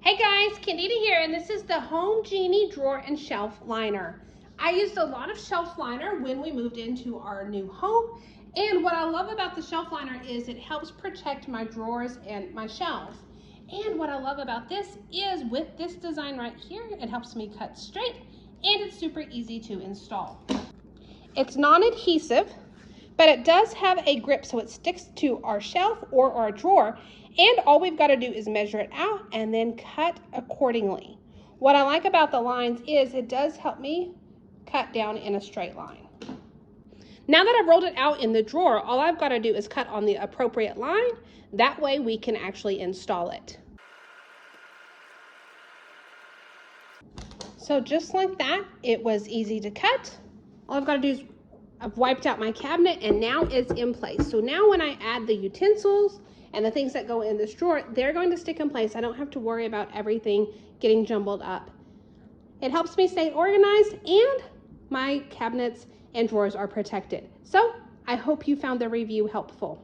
Hey guys, Candida here, and this is the Home Genie Drawer and Shelf Liner. I used a lot of shelf liner when we moved into our new home, and what I love about the shelf liner is it helps protect my drawers and my shelves. And what I love about this is with this design right here, it helps me cut straight, and it's super easy to install. It's non-adhesive, but it does have a grip so it sticks to our shelf or our drawer, and all we've got to do is measure it out and then cut accordingly. What I like about the lines is it does help me cut down in a straight line. Now that I've rolled it out in the drawer, all I've got to do is cut on the appropriate line. That way we can actually install it. So just like that, it was easy to cut. All I've got to do is I've wiped out my cabinet and now it's in place. So now when I add the utensils and the things that go in this drawer, they're going to stick in place. I don't have to worry about everything getting jumbled up. It helps me stay organized and my cabinets and drawers are protected. So I hope you found the review helpful.